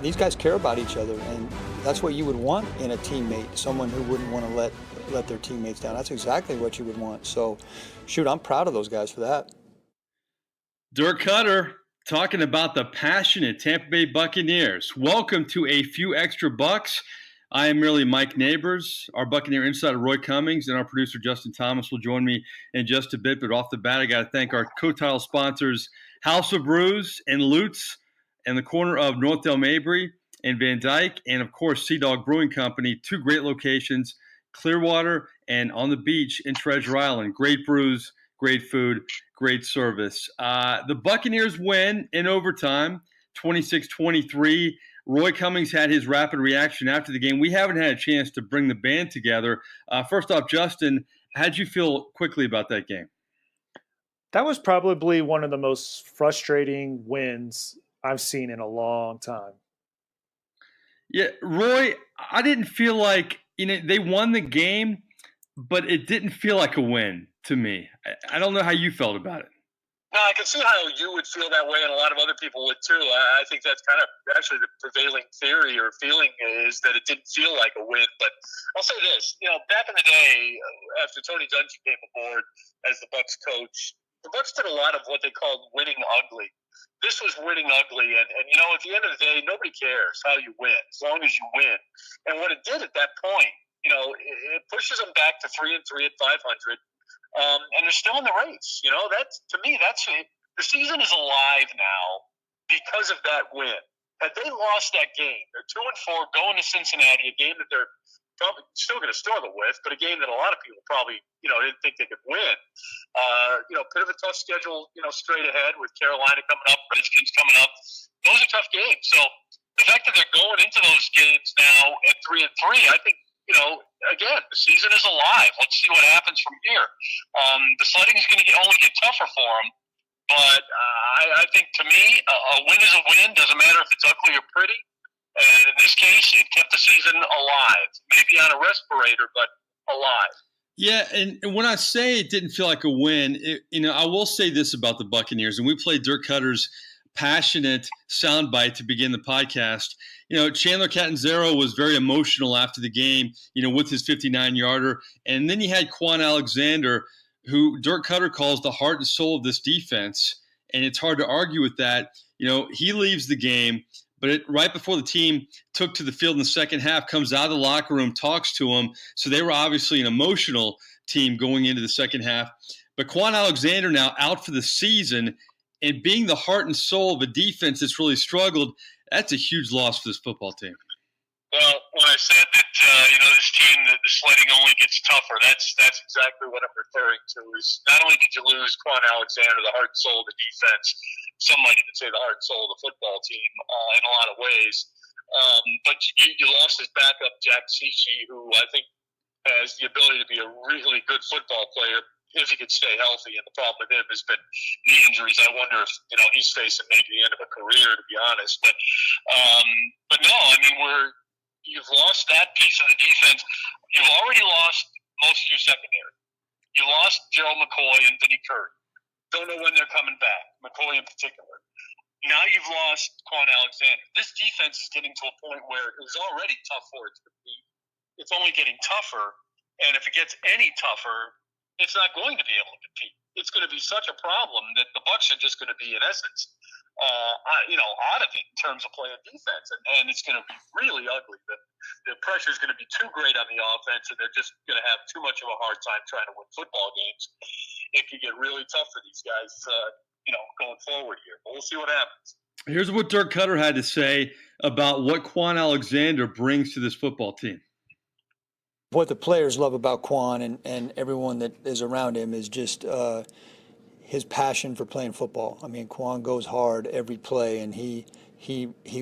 these guys care about each other, and that's what you would want in a teammate, someone who wouldn't want to let their teammates down. That's exactly what you would want. So, shoot, I'm proud of those guys for that. Dirk Koetter talking about the passionate Tampa Bay Buccaneers. Welcome to a Few Extra Bucs. I am merely Mike Nabors. Our Buccaneer insider Roy Cummings and our producer Justin Thomas will join me in just a bit. But off the bat, I got to thank our co-title sponsors, House of Brews and Lutz, and the corner of Northdale Mabry and Van Dyke, and of course Sea Dog Brewing Company. Two great locations, Clearwater and on the beach in Treasure Island. Great brews, great food, great service. The Buccaneers win in overtime, 26-23. Roy Cummings had his rapid reaction after the game. We haven't had a chance to bring the band together. First off, Justin, how'd you feel quickly about that game? That was probably one of the most frustrating wins I've seen in a long time. Yeah, Roy, I didn't feel like, they won the game, but it didn't feel like a win to me. I don't know how you felt about it. No, I can see how you would feel that way, and a lot of other people would too. I think that's kind of actually the prevailing theory or feeling is that it didn't feel like a win. But I'll say this, back in the day, after Tony Dungy came aboard as the Bucs coach, the Bucs did a lot of what they called winning ugly. This was winning ugly, and at the end of the day, nobody cares how you win as long as you win. And what it did at that point, it pushes them back to 3-3 at 500. And they're still in the race. That's, to me, that's it. The season is alive now because of that win. Had they lost that game, they're 2-4 going to Cincinnati, a game that they're probably still going to struggle with, but a game that a lot of people probably, didn't think they could win. Bit of a tough schedule, straight ahead with Carolina coming up, Redskins coming up. Those are tough games. So the fact that they're going into those games now at 3-3, I think, again, the season is alive. Let's see what happens from here. The sledding is going to only get tougher for them. But I think, to me, a win is a win. Doesn't matter if it's ugly or pretty. And in this case, it kept the season alive. Maybe on a respirator, but alive. Yeah, and when I say it didn't feel like a win, I will say this about the Buccaneers, and we played Dirk Kutter's passionate soundbite to begin the podcast. Chandler Catanzaro was very emotional after the game, with his 59-yarder. And then you had Kwon Alexander, who Dirk Koetter calls the heart and soul of this defense. And it's hard to argue with that. He leaves the game, but right before the team took to the field in the second half, comes out of the locker room, talks to him. So they were obviously an emotional team going into the second half. But Kwon Alexander now out for the season, and being the heart and soul of a defense that's really struggled, that's a huge loss for this football team. Well, when I said that, this team, the sledding only gets tougher, that's exactly what I'm referring to. Is not only did you lose Kwon Alexander, the heart and soul of the defense, some might even say the heart and soul of the football team in a lot of ways, but you lost his backup, Jack Cichy, who I think has the ability to be a really good football player if he could stay healthy. And the problem with him has been knee injuries. I wonder if he's facing maybe the end of a career, to be honest. But no, I mean you've lost that piece of the defense. You've already lost most of your secondary. You lost Gerald McCoy and Vinnie Curry. Don't know when they're coming back. McCoy in particular. Now you've lost Kwon Alexander. This defense is getting to a point where it was already tough for it to compete. It's only getting tougher, and if it gets any tougher, it's not going to be able to compete. It's going to be such a problem that the Bucs are just going to be, in essence, out of it in terms of playing defense, and it's going to be really ugly. The pressure is going to be too great on the offense, and they're just going to have too much of a hard time trying to win football games. It could get really tough for these guys, going forward here. But we'll see what happens. Here's what Dirk Koetter had to say about what Kwon Alexander brings to this football team. What the players love about Kwon and everyone that is around him is just his passion for playing football. I mean, Kwon goes hard every play, and he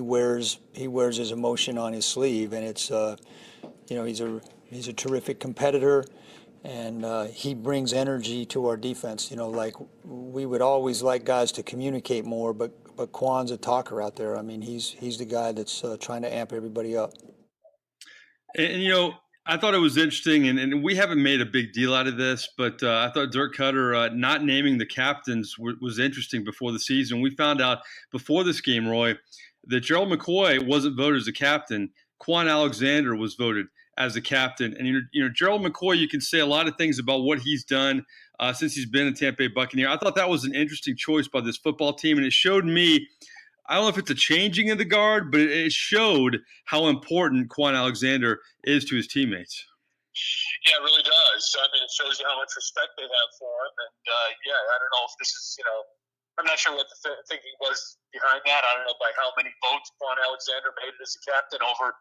wears his emotion on his sleeve, and it's he's a terrific competitor, and he brings energy to our defense. Like we would always like guys to communicate more, but Kwon's a talker out there. I mean, he's the guy that's trying to amp everybody up. And I thought it was interesting, and we haven't made a big deal out of this, but I thought Dirk Koetter not naming the captains was interesting before the season. We found out before this game, Roy, that Gerald McCoy wasn't voted as a captain. Kwon Alexander was voted as a captain. And, Gerald McCoy, you can say a lot of things about what he's done since he's been a Tampa Bay Buccaneer. I thought that was an interesting choice by this football team, and it showed me, I don't know if it's a changing of the guard, but it showed how important Kwon Alexander is to his teammates. Yeah, it really does. I mean, it shows you how much respect they have for him. And, I don't know if this is, I'm not sure what the thinking was behind that. I don't know by how many votes Kwon Alexander made it as a captain over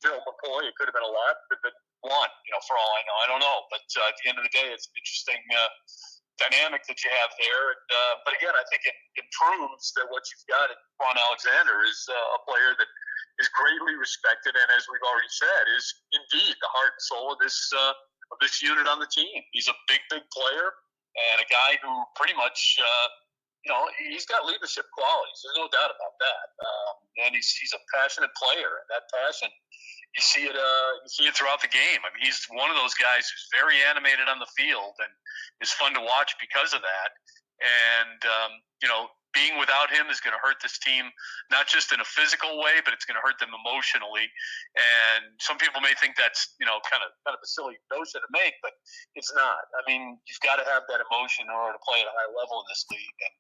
Gerald McCoy. It could have been a lot. It could have been one, for all I know. I don't know. But at the end of the day, it's an interesting dynamic that you have there. But again, I think it proves that what you've got in Kwon Alexander is a player that is greatly respected, and as we've already said, is indeed the heart and soul of this unit on the team. He's a big player and a guy who pretty much, he's got leadership qualities. There's no doubt about that. And he's a passionate player, and that passion, you see it throughout the game. I mean, he's one of those guys who's very animated on the field and is fun to watch because of that. And being without him is going to hurt this team, not just in a physical way, but it's going to hurt them emotionally. And some people may think that's kind of a silly notion to make, but it's not. I mean, you've got to have that emotion in order to play at a high level in this league. And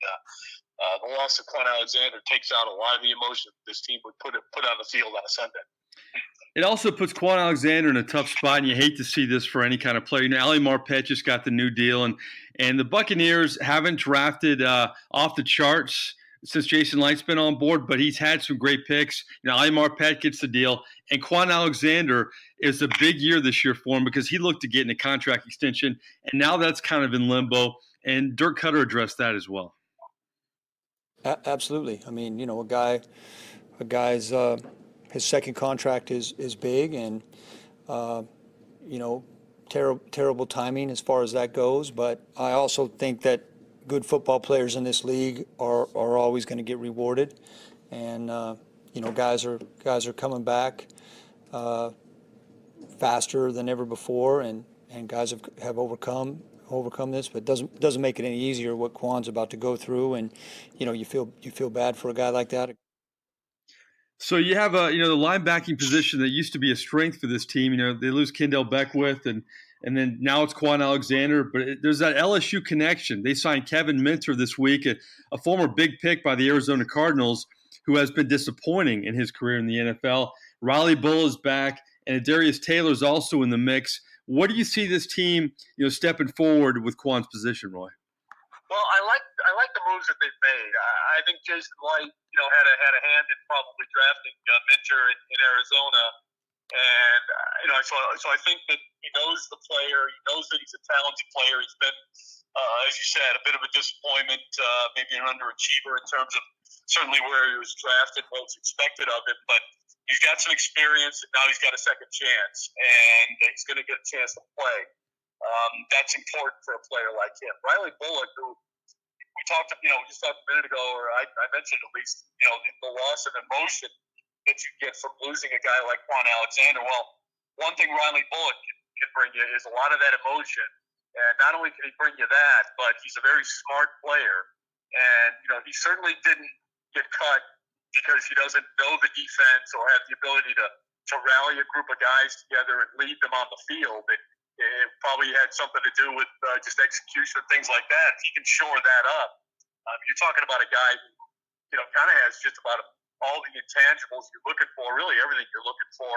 the loss of Kwon Alexander takes out a lot of the emotion this team would put on the field on a Sunday. It also puts Kwon Alexander in a tough spot, and you hate to see this for any kind of player. Ali Marpet just got the new deal, and the Buccaneers haven't drafted off the charts since Jason Light's been on board, but he's had some great picks. Ali Marpet gets the deal, and Kwon Alexander is a big year this year for him because he looked to get in a contract extension, and now that's kind of in limbo, and Dirk Koetter addressed that as well. Absolutely. I mean, a guy's his second contract is big, and terrible timing as far as that goes. But I also think that good football players in this league are always going to get rewarded, and guys are coming back faster than ever before, and guys have overcome this, but doesn't make it any easier what Kwon's about to go through, and you feel bad for a guy like that. So you have the linebacking position that used to be a strength for this team. They lose Kendall Beckwith, and then now it's Kwon Alexander. But there's that LSU connection. They signed Kevin Minter this week, a former big pick by the Arizona Cardinals, who has been disappointing in his career in the NFL. Riley Bull is back, and Darius Taylor is also in the mix. What do you see this team, stepping forward with Kwon's position, Roy? Well, I like the moves that they've made. I think Jason Light, had a hand in probably drafting Minter in Arizona, and so I think that he knows the player. He knows that he's a talented player. He's been, as you said, a bit of a disappointment, maybe an underachiever in terms of certainly where he was drafted, what was expected of him, but he's got some experience, and now he's got a second chance, and he's going to get a chance to play. That's important for a player like him. Riley Bullock, who we just talked a minute ago, or I mentioned at least, the loss of emotion that you get from losing a guy like Kwon Alexander. Well, one thing Riley Bullock can bring you is a lot of that emotion. And not only can he bring you that, but he's a very smart player. And, he certainly didn't get cut because he doesn't know the defense or have the ability to rally a group of guys together and lead them on the field. It probably had something to do with just execution and things like that. If he can shore that up, you're talking about a guy who, kind of has just about all the intangibles you're looking for, really everything you're looking for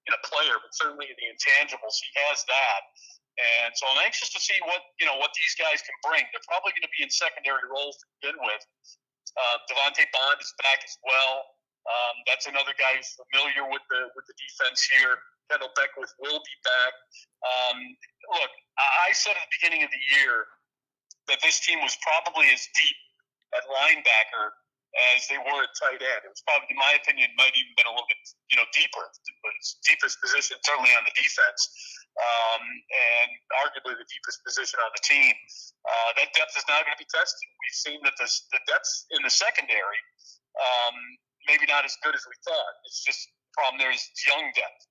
in a player, but certainly in the intangibles, he has that. And so I'm anxious to see what these guys can bring. They're probably going to be in secondary roles to begin with. Devontae Bond is back as well. That's another guy who's familiar with the defense here. Kendall Beckwith will be back. Look, I said at the beginning of the year that this team was probably as deep at linebacker as they were at tight end. It was probably, in my opinion, might even been a little bit, deeper, but it's deepest position certainly on the defense, and arguably the deepest position on the team. That depth is now going to be tested. We've seen that the depth in the secondary, maybe not as good as we thought. It's just the problem there is young depth.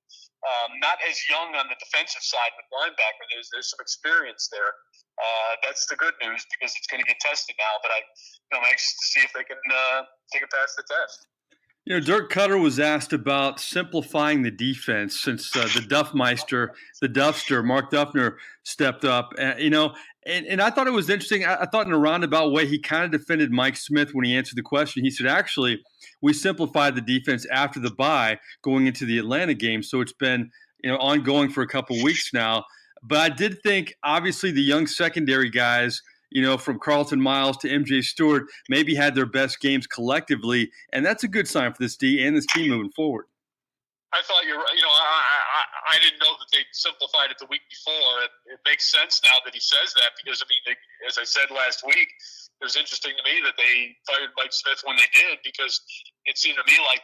Not as young on the defensive side with linebacker. There's some experience there. That's the good news because it's going to get tested now. But I'm anxious to see if they can pass the test. You know, Dirk Cutter was asked about simplifying the defense since the Duffster, Mark Duffner, stepped up. And I thought it was interesting. I thought in a roundabout way, he kind of defended Mike Smith when he answered the question. He said, actually, we simplified the defense after the bye going into the Atlanta game. So it's been, ongoing for a couple weeks now. But I did think, obviously, the young secondary guys – from Carlton Miles to MJ Stewart, maybe had their best games collectively, and that's a good sign for this D and this team moving forward. I thought you're right. I didn't know that they simplified it the week before. It makes sense now that he says that because, as I said last week, it was interesting to me that they fired Mike Smith when they did because it seemed to me like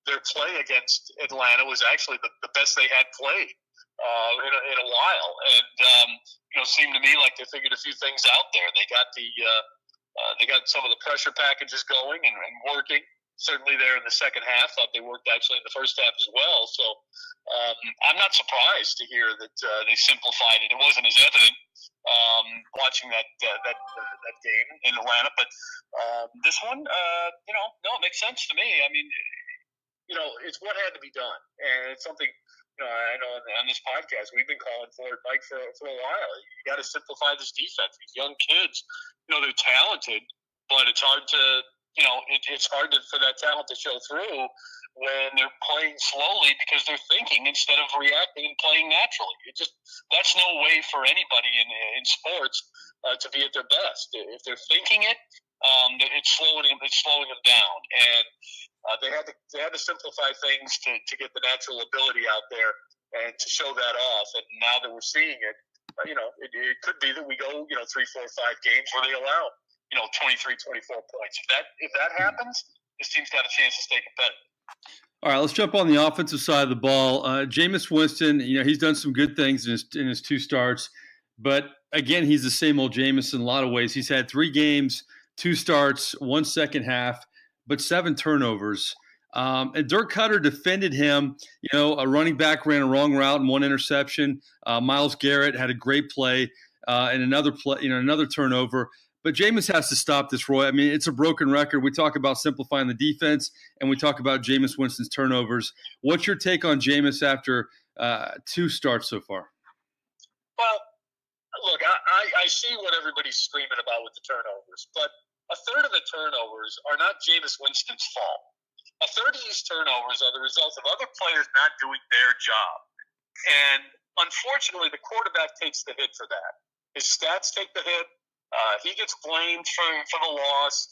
their play against Atlanta was actually the best they had played in a while. And, seemed to me like they figured a few things out there. They got they got some of the pressure packages going and working. Certainly there in the second half. Thought they worked actually in the first half as well. So I'm not surprised to hear that they simplified it. It wasn't as evident watching that game in Atlanta, but this one, no, it makes sense to me. I mean, it's what had to be done, and it's something. I know on this podcast we've been calling for it, Mike, for a while. You got to simplify this defense. These young kids, they're talented, but it's hard to, it's hard for that talent to show through when they're playing slowly because they're thinking instead of reacting and playing naturally. That's no way for anybody in sports to be at their best. If they're thinking it, it's slowing them down, and they had to simplify things to get the natural ability out there and to show that off. And now that we're seeing it, it could be that we go 3, 4, 5 games where they allow 23, 24 points. If that happens, this team's got a chance to stay competitive. All right, let's jump on the offensive side of the ball. Jameis Winston, he's done some good things in his 2 starts, but again, he's the same old Jameis in a lot of ways. He's had 3 games, 2 starts, 1 second half, but 7 turnovers. And Dirk Cutter defended him. A running back ran a wrong route and 1 interception. Myles Garrett had a great play and another turnover. But Jameis has to stop this, Roy. I mean, it's a broken record. We talk about simplifying the defense, and we talk about Jameis Winston's turnovers. What's your take on Jameis after 2 starts so far? Well, look, I see what everybody's screaming about with the turnovers, but a third of the turnovers are not Jameis Winston's fault. A third of these turnovers are the result of other players not doing their job. And unfortunately, the quarterback takes the hit for that. His stats take the hit. He gets blamed for the loss.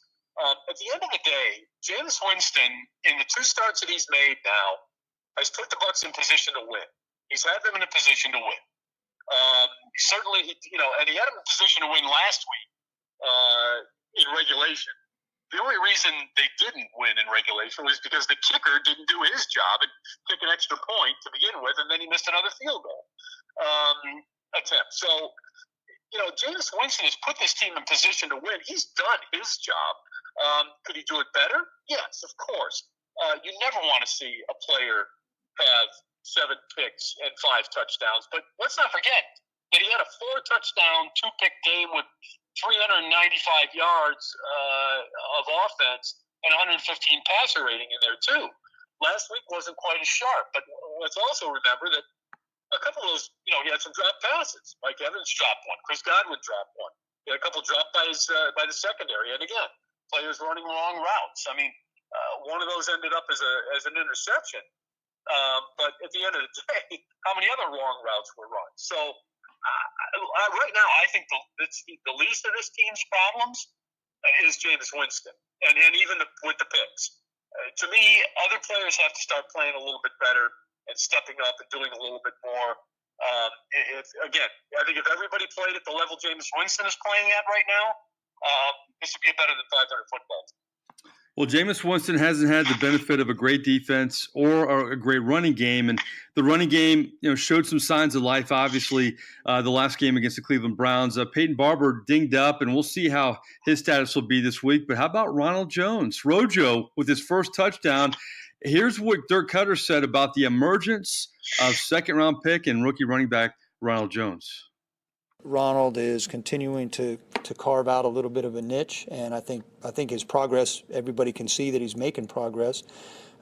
At the end of the day, Jameis Winston, in the 2 starts that he's made now, has put the Bucs in position to win. He's had them in a position to win. Certainly, and he had them in position to win last week in regulation. The only reason they didn't win in regulation was because the kicker didn't do his job and kick an extra point to begin with, and then he missed another field goal attempt. So, Jameis Winston has put this team in position to win. He's done his job. Could he do it better? Yes, of course. You never want to see a player have 7 picks and 5 touchdowns. But let's not forget that he had a 4-touchdown, 2-pick game with 395 yards of offense and 115 passer rating in there, too. Last week wasn't quite as sharp. But let's also remember that a couple of those, he had some drop passes. Mike Evans dropped one. Chris Godwin dropped one. He had a couple dropped by the secondary. And again, players running long routes. I mean, one of those ended up as an interception. But at the end of the day, how many other long routes were run? So right now, I think the least of this team's problems is Jameis Winston, and with the picks. To me, other players have to start playing a little bit better and stepping up and doing a little bit more. I think if everybody played at the level Jameis Winston is playing at right now, this would be a better than 500 football team. Well, Jameis Winston hasn't had the benefit of a great defense or a great running game, and the running game, showed some signs of life. Obviously, the last game against the Cleveland Browns, Peyton Barber dinged up, and we'll see how his status will be this week. But how about Ronald Jones, Rojo, with his first touchdown? Here's what Dirk Cutter said about the emergence of second-round pick and rookie running back Ronald Jones. Ronald is continuing to carve out a little bit of a niche, and I think his progress, everybody can see that he's making progress.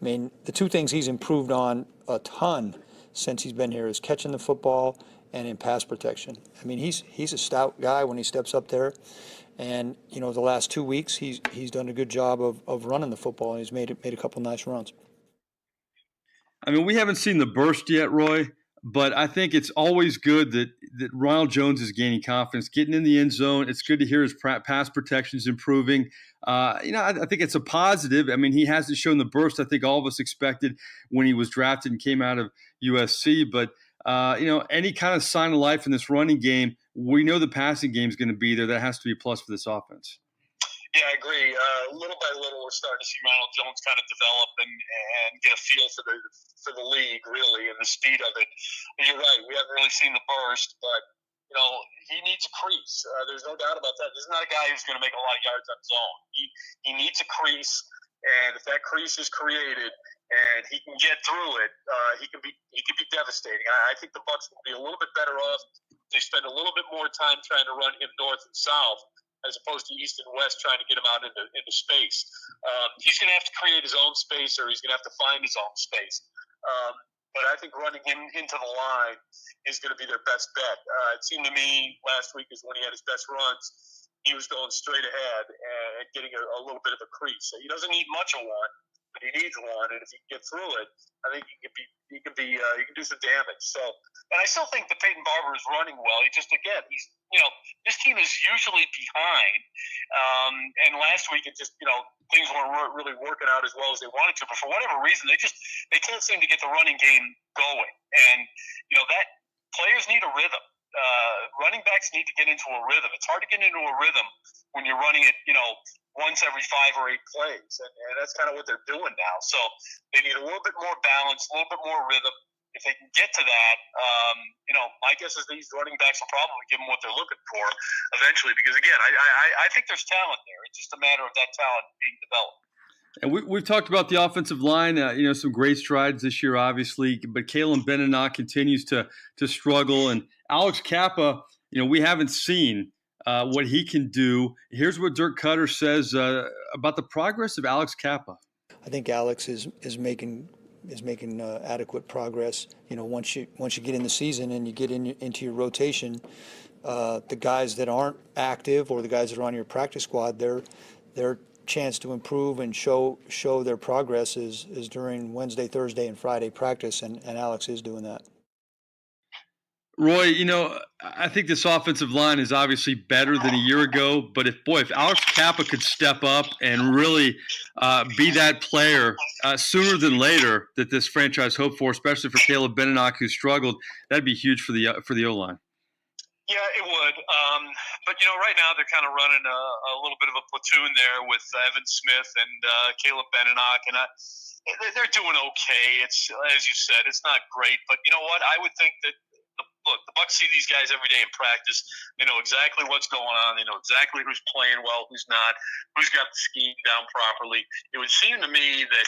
I mean, the two things he's improved on a ton since he's been here is catching the football and in pass protection. I mean, he's a stout guy when he steps up there, and the last 2 weeks he's done a good job of running the football, and he's made a couple nice runs. I mean, we haven't seen the burst yet, Roy, but I think it's always good that Ronald Jones is gaining confidence, getting in the end zone. It's good to hear his pass protection is improving. I think it's a positive. I mean, he hasn't shown the burst I think all of us expected when he was drafted and came out of USC. But, any kind of sign of life in this running game, we know the passing game is going to be there. That has to be a plus for this offense. Yeah, I agree. Little by little, we're starting to see Ronald Jones kind of develop and get a feel for the league, really, and the speed of it. And you're right. We haven't really seen the burst, but he needs a crease. There's no doubt about that. This is not a guy who's going to make a lot of yards on his own. He needs a crease, and if that crease is created and he can get through it, he can be devastating. I think the Bucs will be a little bit better off if they spend a little bit more time trying to run him north and south, as opposed to east and west, trying to get him out into space. He's going to have to create his own space, or he's going to have to find his own space. But I think running him into the line is going to be their best bet. It seemed to me last week is when he had his best runs, he was going straight ahead and getting a little bit of a crease. So he doesn't need much of one, but he needs one, and if he can get through it, I think he can do some damage. So, and I still think that Peyton Barber is running well. He just, again, this team is usually behind, and last week it just, things weren't really working out as well as they wanted to. But for whatever reason, they can't seem to get the running game going, and that players need a rhythm. Running backs need to get into a rhythm. It's hard to get into a rhythm when you're running it, once every 5 or 8 plays, and that's kind of what they're doing now. So they need a little bit more balance, a little bit more rhythm. If they can get to that, my guess is these running backs will probably give them what they're looking for eventually. Because again, I think there's talent there. It's just a matter of that talent being developed. And we've talked about the offensive line, some great strides this year, obviously, but Kalen Benenoch continues to struggle. And Alex Cappa, we haven't seen what he can do. Here's what Dirk Koetter says about the progress of Alex Cappa. I think Alex is making adequate progress. Once you get in the season and you get into your rotation, the guys that aren't active or the guys that are on your practice squad, their chance to improve and show their progress is during Wednesday, Thursday, and Friday practice, and Alex is doing that. Roy, I think this offensive line is obviously better than a year ago, but if Alex Cappa could step up and really be that player sooner than later that this franchise hoped for, especially for Caleb Benenoch, who struggled, that'd be huge for the O-line. Yeah, it would. But, right now they're kind of running a little bit of a platoon there with Evan Smith and Caleb Benenoch, and they're doing okay. It's, as you said, it's not great. But you know what? I would think that, the Bucs see these guys every day in practice. They know exactly what's going on. They know exactly who's playing well, who's not, who's got the scheme down properly. It would seem to me that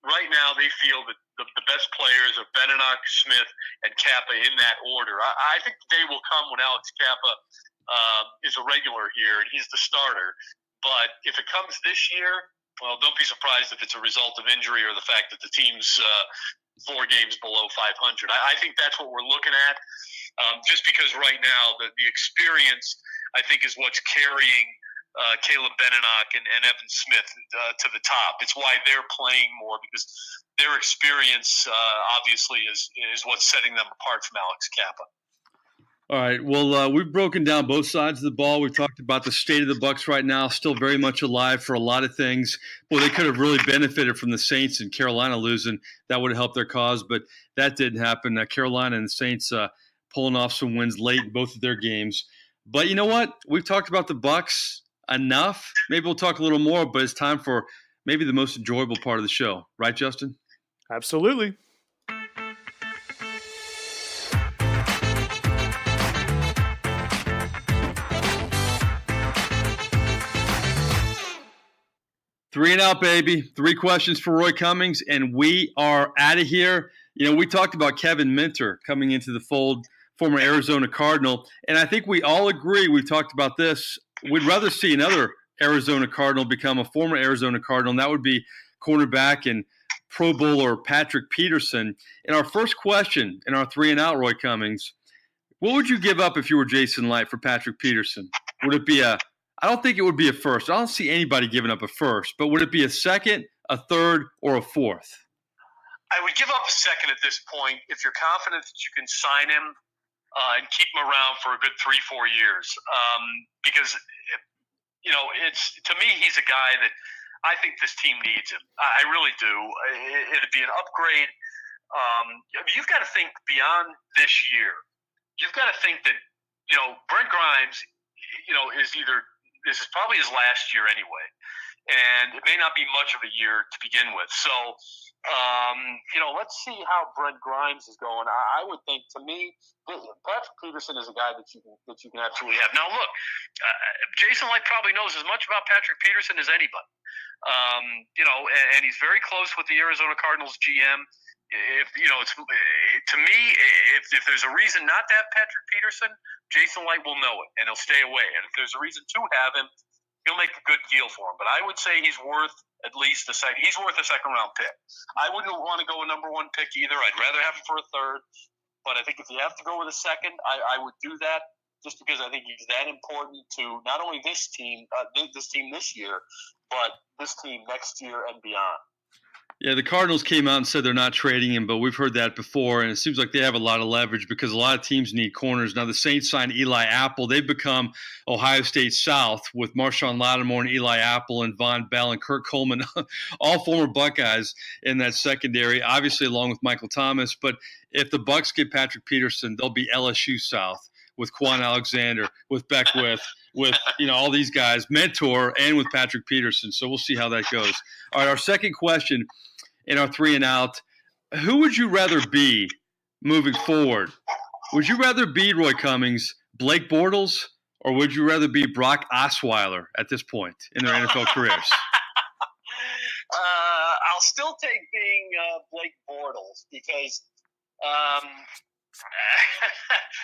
right now they feel that the best players are Benenoch, Smith, and Cappa in that order. I think the day will come when Alex Cappa is a regular here and he's the starter. But if it comes this year, well, don't be surprised if it's a result of injury or the fact that the team's 4 games below 500. I think that's what we're looking at, just because right now the experience, I think, is what's carrying Caleb Benenoch and Evan Smith to the top. It's why they're playing more, because their experience obviously is what's setting them apart from Alex Cappa. All right. Well, we've broken down both sides of the ball. We've talked about the state of the Bucs right now, still very much alive for a lot of things. Well, they could have really benefited from the Saints and Carolina losing. That would have helped their cause, but that didn't happen. Carolina and the Saints pulling off some wins late in both of their games. But you know what? We've talked about the Bucs enough. Maybe we'll talk a little more, but it's time for maybe the most enjoyable part of the show. Right, Justin? Absolutely. Three and out, baby. 3 questions for Roy Cummings, and we are out of here. We talked about Kevin Minter coming into the fold former Arizona Cardinal. And I think we all agree, we've talked about this, we'd rather see another Arizona Cardinal become a former Arizona Cardinal, and that would be cornerback and Pro Bowler Patrick Peterson. And our first question in our 3 and Out, Roy Cummings, what would you give up if you were Jason Light for Patrick Peterson? Would it be I don't think it would be a first. I don't see anybody giving up a first, but would it be a second, a third, or a fourth? I would give up a second at this point if you're confident that you can sign him and keep him around for a good 3-4 years. Because, it's to me, he's a guy that I think this team needs him. I really do. It'd be an upgrade. You've got to think beyond this year. You've got to think that, Brent Grimes, this is probably his last year anyway. And it may not be much of a year to begin with. So, let's see how Brent Grimes is going. I would think, to me, Patrick Peterson is a guy that you can absolutely have. Now, look, Jason Light probably knows as much about Patrick Peterson as anybody. And he's very close with the Arizona Cardinals GM. If to me, if there's a reason not to have Patrick Peterson, Jason Light will know it and he'll stay away. And if there's a reason to have him, he'll make a good deal for him. But I would say he's worth at least a second. He's worth a second-round pick. I wouldn't want to go a number 1 pick either. I'd rather have him for a third. But I think if you have to go with a second, I would do that just because I think he's that important to not only this team this year, but this team next year and beyond. Yeah, the Cardinals came out and said they're not trading him, but we've heard that before, and it seems like they have a lot of leverage because a lot of teams need corners. Now, the Saints signed Eli Apple. They've become Ohio State South with Marshawn Lattimore and Eli Apple and Von Bell and Kurt Coleman, all former Buckeyes in that secondary, obviously along with Michael Thomas. But if the Bucs get Patrick Peterson, they'll be LSU South with Kwon Alexander, with Beckwith, with all these guys, Mentor, and with Patrick Peterson. So we'll see how that goes. All right, our second question in our 3 and Out, who would you rather be moving forward? Would you rather be, Roy Cummings, Blake Bortles, or would you rather be Brock Osweiler at this point in their NFL careers? I'll still take being Blake Bortles because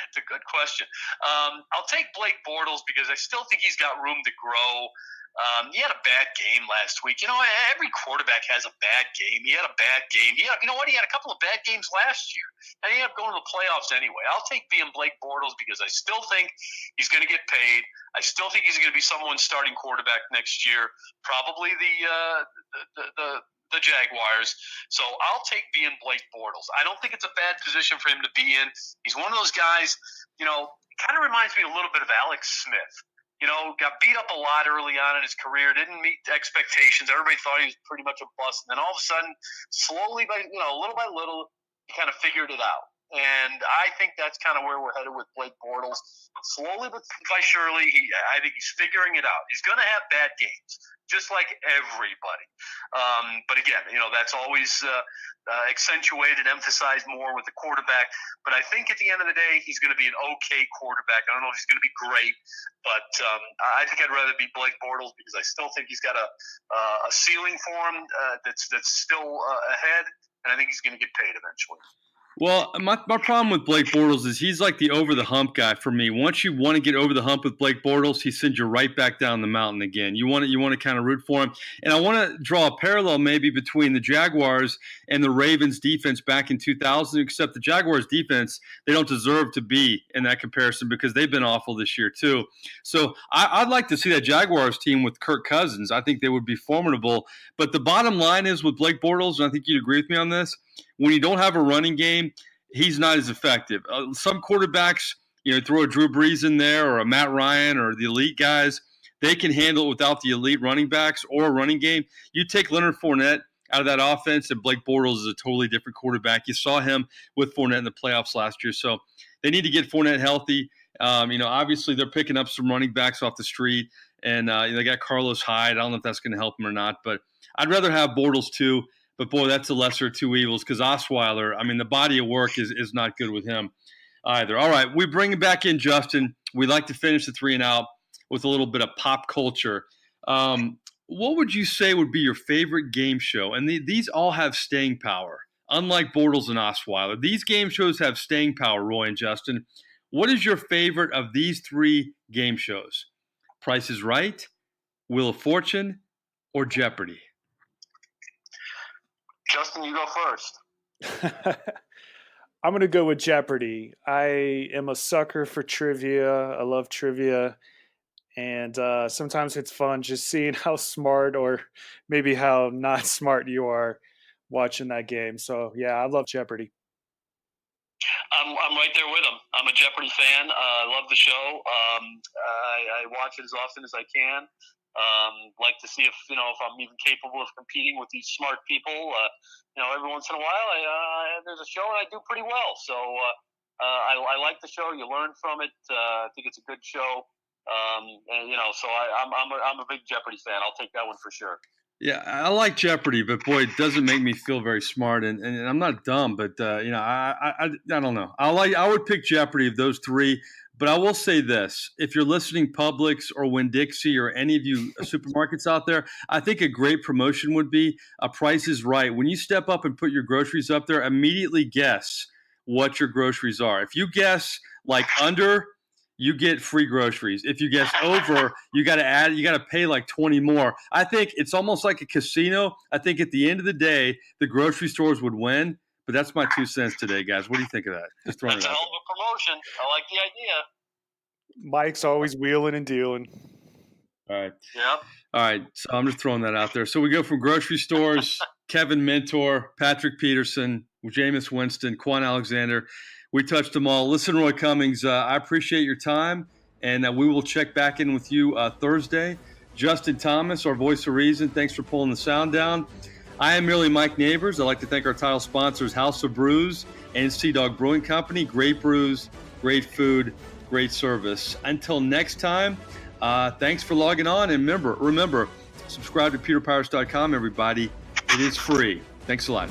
it's a good question. I'll take Blake Bortles because I still think he's got room to grow. He had a bad game last week. Every quarterback has a bad game. He had a bad game. He had a couple of bad games last year, and he ended up going to the playoffs anyway. I'll take being Blake Bortles because I still think he's going to get paid. I still think he's going to be someone's starting quarterback next year, probably the Jaguars. So I'll take being Blake Bortles. I don't think it's a bad position for him to be in. He's one of those guys, kind of reminds me a little bit of Alex Smith. Got beat up a lot early on in his career, didn't meet expectations. Everybody thought he was pretty much a bust. And then all of a sudden, slowly little by little, he kind of figured it out. And I think that's kind of where we're headed with Blake Bortles. Slowly but surely, I think he's figuring it out. He's going to have bad games, just like everybody. But again, that's always accentuated, emphasized more with the quarterback. But I think at the end of the day, he's going to be an okay quarterback. I don't know if he's going to be great, but I think I'd rather be Blake Bortles because I still think he's got a ceiling for him that's still ahead, and I think he's going to get paid eventually. Well, my problem with Blake Bortles is he's like the over-the-hump guy for me. Once you want to get over the hump with Blake Bortles, he sends you right back down the mountain again. You want to kind of root for him. And I want to draw a parallel maybe between the Jaguars and the Ravens defense back in 2000, except the Jaguars defense, they don't deserve to be in that comparison because they've been awful this year too. So I'd like to see that Jaguars team with Kirk Cousins. I think they would be formidable. But the bottom line is with Blake Bortles, and I think you'd agree with me on this, when you don't have a running game, he's not as effective. Some quarterbacks, throw a Drew Brees in there or a Matt Ryan or the elite guys, they can handle it without the elite running backs or a running game. You take Leonard Fournette out of that offense, and Blake Bortles is a totally different quarterback. You saw him with Fournette in the playoffs last year. So they need to get Fournette healthy. Obviously they're picking up some running backs off the street, and they got Carlos Hyde. I don't know if that's going to help him or not, but I'd rather have Bortles too. But, boy, that's the lesser of two evils because Osweiler, the body of work is not good with him either. All right, we bring back in Justin. We like to finish the 3 and Out with a little bit of pop culture. What would you say would be your favorite game show? And these all have staying power. unlike Bortles and Osweiler. These game shows have staying power, Roy and Justin. What is your favorite of these 3 game shows? Price is Right, Wheel of Fortune, or Jeopardy? Justin, you go first. I'm going to go with Jeopardy. I am a sucker for trivia. I love trivia. And sometimes it's fun just seeing how smart or maybe how not smart you are watching that game. So, yeah, I love Jeopardy. I'm right there with him. I'm a Jeopardy fan. I love the show. I watch it as often as I can. Like to see if I'm even capable of competing with these smart people. Every once in a while, there's a show and I do pretty well. So I like the show. You learn from it. I think it's a good show. So I'm a big Jeopardy fan. I'll take that one for sure. Yeah, I like Jeopardy, but boy, it doesn't make me feel very smart. And I'm not dumb, but I don't know. I would pick Jeopardy of those 3. But I will say this: if you're listening Publix or Winn-Dixie or any of you supermarkets out there, I think a great promotion would be a Price is Right. When you step up and put your groceries up there, immediately guess what your groceries are. If you guess like under, you get free groceries. If you guess over, you got to pay like 20 more. I think it's almost like a casino. I think at the end of the day, the grocery stores would win. But that's my 2 cents today, guys. What do you think of that? Just throwing That's it a out hell of a promotion. I like the idea. Mike's always wheeling and dealing. there. All right. Yeah. All right. So I'm just throwing that out there. So we go from grocery stores, Kevin Mentor, Patrick Peterson, Jameis Winston, Kwon Alexander. We touched them all. Listen, Roy Cummings, I appreciate your time, and we will check back in with you Thursday. Justin Thomas, our voice of reason, thanks for pulling the sound down. I am merely Mike Nabors. I'd like to thank our title sponsors, House of Brews and Sea Dog Brewing Company. Great brews, great food, great service. Until next time, thanks for logging on. And remember, subscribe to pewterpirates.com, everybody. It is free. Thanks a lot.